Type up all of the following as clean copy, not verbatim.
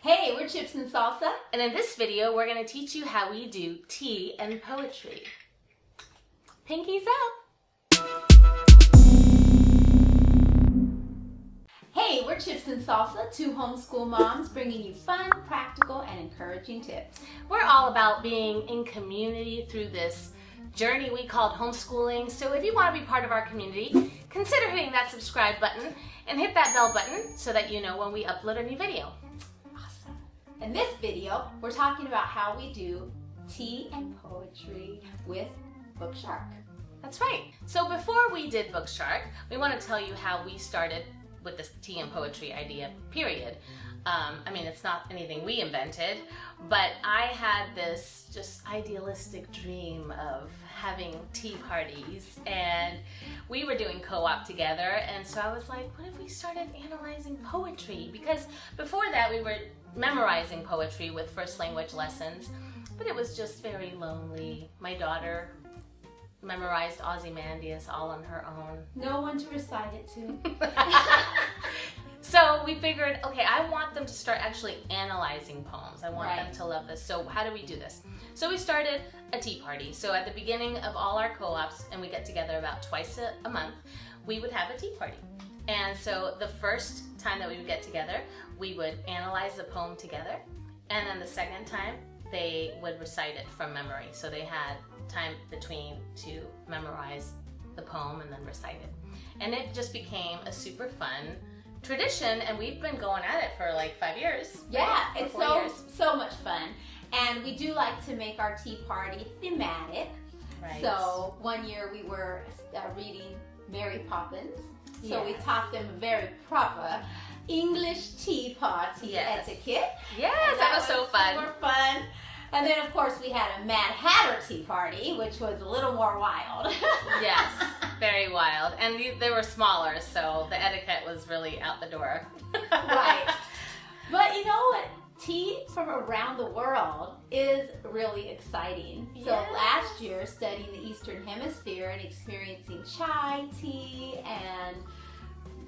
Hey, we're Chips and Salsa. And in this video, we're going to teach you how we do tea and poetry. Pinkies up! Hey, we're Chips and Salsa, two homeschool moms bringing you fun, practical, and encouraging tips. We're all about being in community through this journey we called homeschooling. So if you want to be part of our community, consider hitting that subscribe button and hit that bell button so that you know when we upload a new video. Awesome. In this video, we're talking about how we do tea and poetry with Bookshark. That's right. So before we did Bookshark, we want to tell you how we started with this tea and poetry idea, period. It's not anything we invented, but I had this just idealistic dream of having tea parties, and we were doing co-op together, and so I was like, what if we started analyzing poetry? Because before that we were memorizing poetry with first language lessons, but it was just very lonely. My daughter memorized Ozymandias all on her own. No one to recite it to. So we figured, okay, I want them to start actually analyzing poems. I want them to love this. So how do we do this? So we started a tea party. So at the beginning of all our co-ops, and we get together about twice a month, we would have a tea party. And so the first time that we would get together, we would analyze the poem together. And then the second time, they would recite it from memory. So they had time between to memorize the poem and then recite it. And it just became a super fun tradition, and we've been going at it for like 5 years. Yeah, right? it's 4 years. so much fun. And we do like to make our tea party thematic. Right. So one year we were reading Mary Poppins. So we Yes. taught them a very proper English tea party etiquette. Yes, that was so fun. Super fun. And then of course we had a Mad Hatter tea party, which was a little more wild. Yes, very wild. And they were smaller, so the etiquette was really out the door. Right. But you know what? Tea from around the world is really exciting. So Yes. last year, studying the Eastern Hemisphere and experiencing chai tea and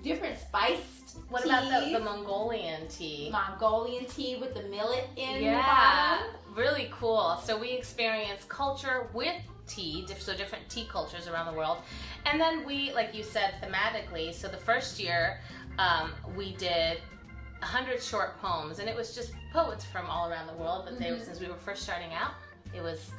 different spiced What teas. about the Mongolian tea? Mongolian tea with the millet in the Yeah, bottom. really cool. So we experienced culture with tea, so different tea cultures around the world. And then we, like you said, thematically, so the first year we did 100 short poems, and it was just poets from all around the world, but since we were first starting out, it was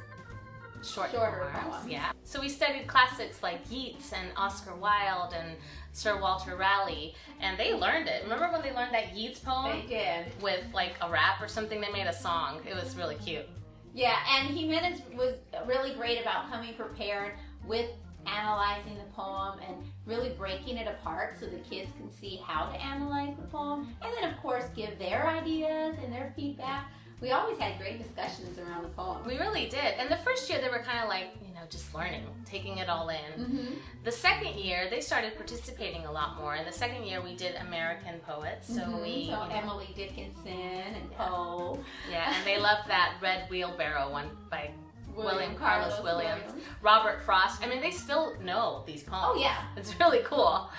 shorter poems. Yeah. So we studied classics like Yeats and Oscar Wilde and Sir Walter Raleigh, and they learned it. Remember when they learned that Yeats poem? They did. With like a rap or something, they made a song. It was really cute. Yeah, and Ximena was really great about coming prepared with analyzing the poem and really breaking it apart so the kids can see how to analyze the poem, and then of course give their ideas and their feedback. We always had great discussions around the poem. We really did. And the first year they were kind of like, just learning, taking it all in. The second year they started participating a lot more. And the second year we did American poets. So Emily Dickinson and Poe. Yeah, and they loved that Red Wheelbarrow one by William Carlos Williams. Robert Frost. They still know these poems. Oh yeah. It's really cool.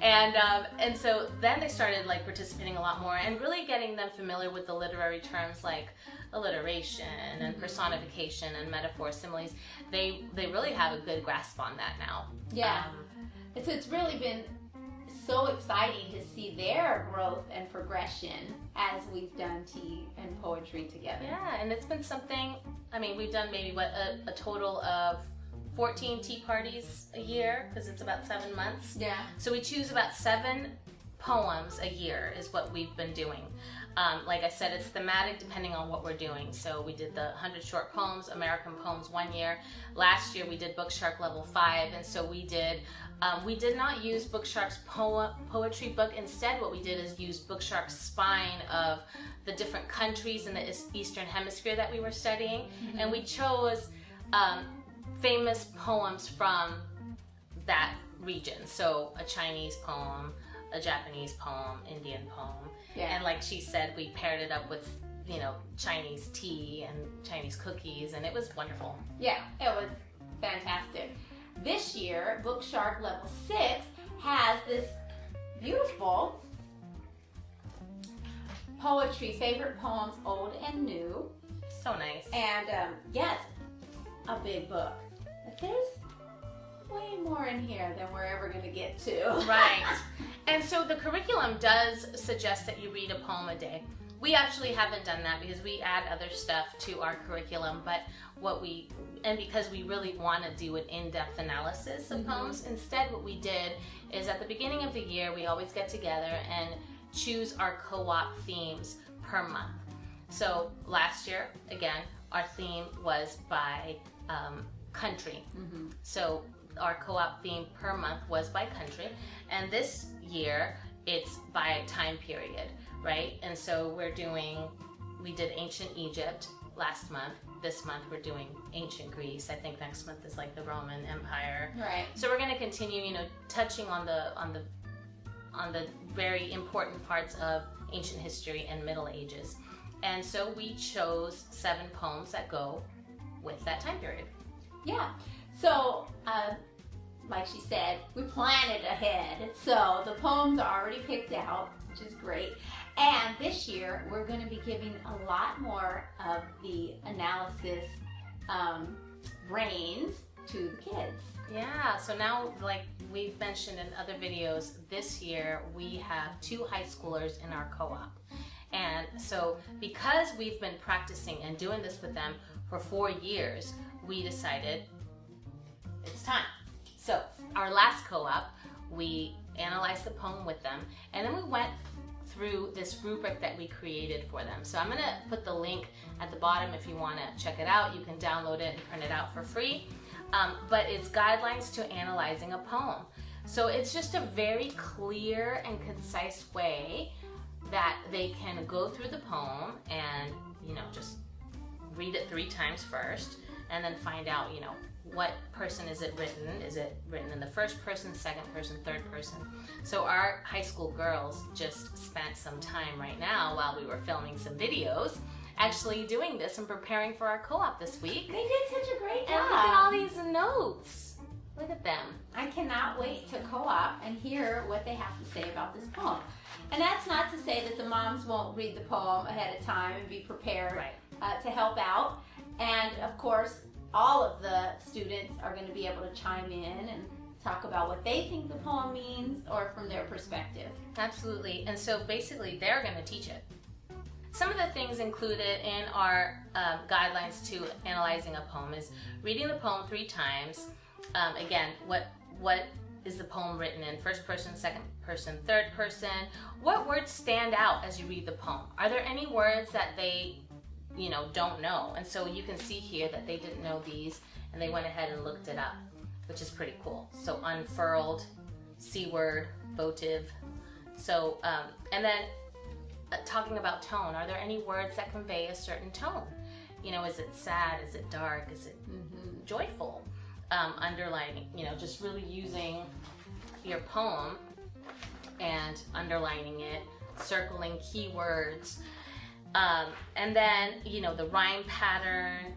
And so then they started like participating a lot more and really getting them familiar with the literary terms like alliteration and personification and metaphor, similes. They really have a good grasp on that now. Yeah. So it's really been so exciting to see their growth and progression as we've done tea and poetry together. Yeah, and it's been something, we've done maybe a total of 14 tea parties a year, because it's about 7 months. Yeah. So we choose about 7 poems a year is what we've been doing. Like I said, it's thematic depending on what we're doing. So we did the 100 short poems, American poems one year. Last year we did Bookshark level 5, and so we did not use Bookshark's poetry book. Instead, what we did is use Bookshark's spine of the different countries in the Eastern Hemisphere that we were studying, and we chose famous poems from that region. So a Chinese poem, a Japanese poem, Indian poem. Yeah. And like she said, we paired it up with, Chinese tea and Chinese cookies, and it was wonderful. Yeah, it was fantastic. This year, Bookshark level 6 has this beautiful poetry, favorite poems, old and new. So nice. And yes, a big book. But there's way more in here than we're ever going to get to. Right. And so the curriculum does suggest that you read a poem a day. We actually haven't done that because we add other stuff to our curriculum, but because we really want to do an in-depth analysis of poems, instead what we did is at the beginning of the year, we always get together and choose our co-op themes per month. So last year, again, our theme was by country. So our co-op theme per month was by country, and this year it's by time period, right? And so we did ancient Egypt last month. This month we're doing ancient Greece. I think next month is like the Roman Empire. Right. So we're going to continue, touching on the very important parts of ancient history and Middle Ages. And so we chose 7 poems that go with that time period. Yeah. So, like she said, we planned it ahead. So the poems are already picked out, which is great. And this year, we're going to be giving a lot more of the analysis reins to the kids. Yeah, so now, like we've mentioned in other videos, this year we have 2 high schoolers in our co-op. And so because we've been practicing and doing this with them for 4 years, we decided it's time. So our last co-op, we analyzed the poem with them, and then we went through this rubric that we created for them. So I'm gonna put the link at the bottom if you wanna check it out. You can download it and print it out for free. But it's guidelines to analyzing a poem. So it's just a very clear and concise way that they can go through the poem and, just read it 3 times first, and then find out, what person is it written? Is it written in the first person, second person, third person? So our high school girls just spent some time right now while we were filming some videos actually doing this and preparing for our co-op this week. They did such a great job. And look at all these notes. Look at them. I cannot wait to co-op and hear what they have to say about this poem. And that's not to say that the moms won't read the poem ahead of time and be prepared to help out. And of course, all of the students are going to be able to chime in and talk about what they think the poem means or from their perspective. Absolutely. And so basically they're going to teach it. Some of the things included in our guidelines to analyzing a poem is reading the poem 3 times. Again, what is the poem written in? First person, second person, third person? What words stand out as you read the poem? Are there any words that they don't know? And so you can see here that they didn't know these and they went ahead and looked it up, which is pretty cool. So unfurled, C-word, votive. So, and then talking about tone, are there any words that convey a certain tone? Is it sad? Is it dark? Is it joyful? Underlining, just really using your poem and underlining it, circling keywords, and then, the rhyme pattern.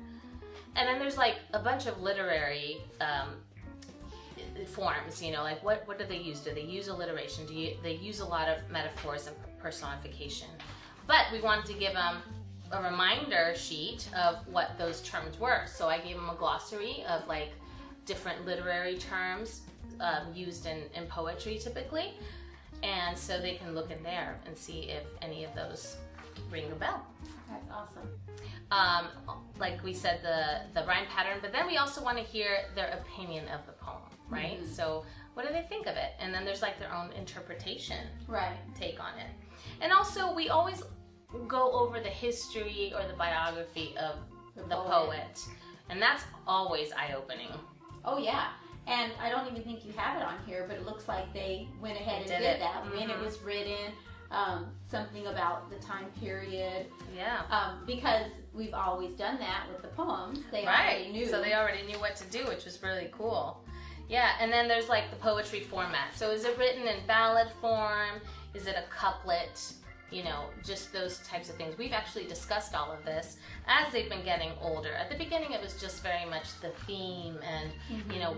And then there's like a bunch of literary forms, like what do they use? Do they use alliteration? They use a lot of metaphors and personification? But we wanted to give them a reminder sheet of what those terms were. So I gave them a glossary of like different literary terms used in poetry typically. And so they can look in there and see if any of those ring a bell. That's awesome. Like we said, the rhyme pattern, but then we also want to hear their opinion of the poem, right? So what do they think of it? And then there's like their own interpretation, take on it. And also we always go over the history or the biography of the poet. And that's always eye-opening. Oh yeah. And I don't even think you have it on here, but it looks like they went ahead and did that. When it was written, something about the time period. Yeah. Because we've always done that with the poems. They already knew. So they already knew what to do, which was really cool. Yeah, and then there's like the poetry format. So is it written in ballad form? Is it a couplet? you know, just those types of things. We've actually discussed all of this as they've been getting older. At the beginning, it was just very much the theme and, you know,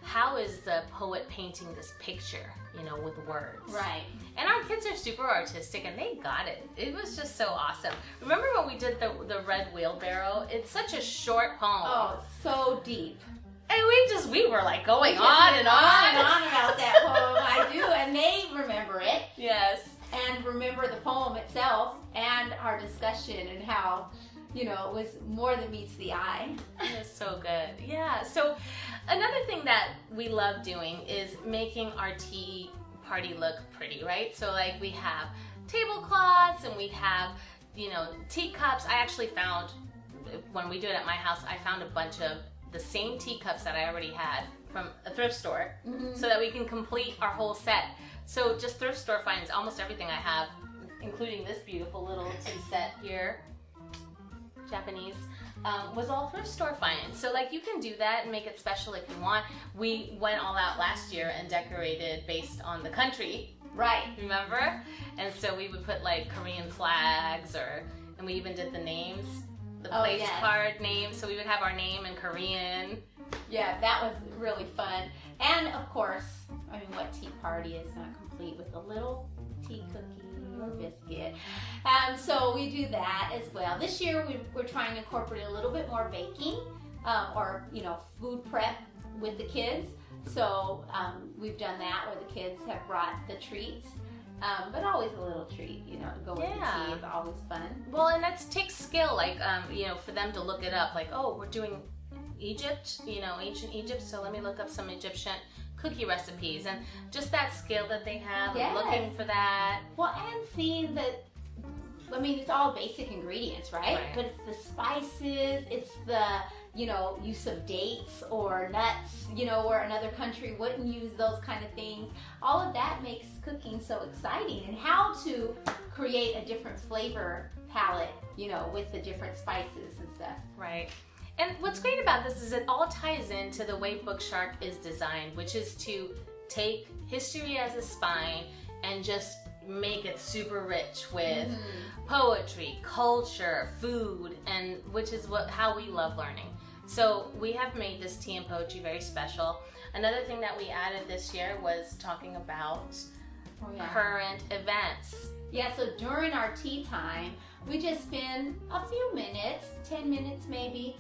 how is the poet painting this picture, you know, with words. Right. And our kids are super artistic and they got it. It was just so awesome. Remember when we did the red wheelbarrow? It's such a short poem. Oh, so deep. And we were like going on and on about that poem. I do, and they remember it. Yes. And remember the poem itself and our discussion and how, you know, it was more than meets the eye. It was so good. Yeah. So another thing that we love doing is making our tea party look pretty, right? So like we have tablecloths and we have, you know, teacups. I actually found, when we do it at my house, I found a bunch of the same teacups that I already had from a thrift store so that we can complete our whole set. So just thrift store finds almost everything I have, including this beautiful little tea set here, Japanese, was all thrift store finds. So like you can do that and make it special if you want. We went all out last year and decorated based on the country. Right. Remember? And so we would put like Korean flags and we even did the names, the place card names. So we would have our name in Korean. Yeah, that was really fun. And of course, I mean, what tea party is not complete with a little tea cookie or biscuit? So we do that as well. This year we're trying to incorporate a little bit more baking or, you know, food prep with the kids. So we've done that where the kids have brought the treats. But always a little treat, you know, to go with the tea is always fun. Well, and that takes skill, like, you know, for them to look it up, like, oh, we're doing Egypt, you know, ancient Egypt, so let me look up some Egyptian cookie recipes, and just that skill that they have, looking for that. Well, and seeing that, I mean, it's all basic ingredients, right? But it's the spices, it's the, you know, use of dates or nuts, you know, where another country wouldn't use those kind of things. All of that makes cooking so exciting, and how to create a different flavor palette, you know, with the different spices and stuff. Right. And what's great about this is it all ties into the way Bookshark is designed, which is to take history as a spine and just make it super rich with poetry, culture, food, and which is how we love learning. So we have made this tea and poetry very special. Another thing that we added this year was talking about current events. Yeah, so during our tea time, we just spend a few minutes, 10 minutes maybe,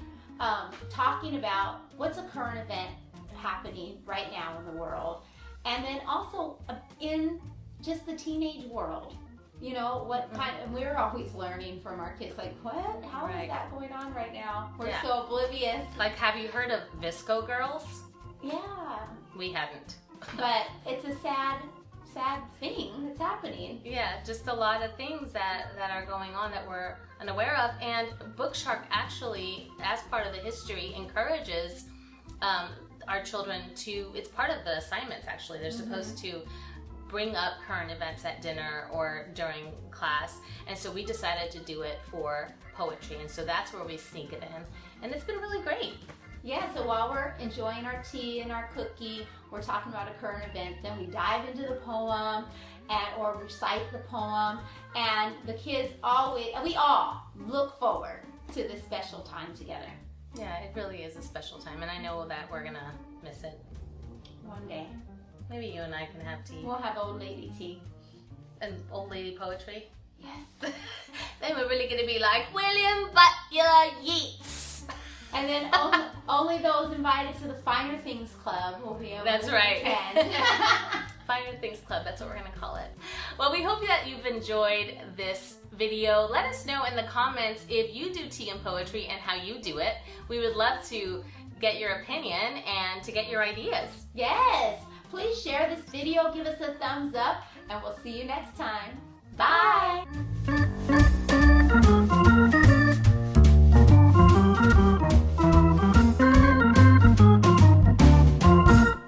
talking about what's a current event happening right now in the world. And then also in just the teenage world. You know, what kind of, we're always learning from our kids, like, what? How is that going on right now? We're so oblivious. Like, have you heard of Visco girls? Yeah. We hadn't. But it's a sad thing that's happening. Yeah, just a lot of things that are going on that we're unaware of. And Bookshark actually, as part of the history, encourages our children to, it's part of the assignments actually, they're supposed to bring up current events at dinner or during class, and so we decided to do it for poetry, and so that's where we sneak it in, and it's been really great. Yeah, so while we're enjoying our tea and our cookie, we're talking about a current event, then we dive into the poem or recite the poem, and the kids we all look forward to this special time together. Yeah, it really is a special time, and I know that we're gonna miss it. One day. Maybe you and I can have tea. We'll have old lady tea. And old lady poetry? Yes. Then we're really going to be like, William Butler Yeats. And then only those invited to the Finer Things Club will be able to attend. Finer Things Club, that's what we're going to call it. Well, we hope that you've enjoyed this video. Let us know in the comments if you do tea and poetry and how you do it. We would love to get your opinion and to get your ideas. Yes. Please share this video, give us a thumbs up, and we'll see you next time. Bye!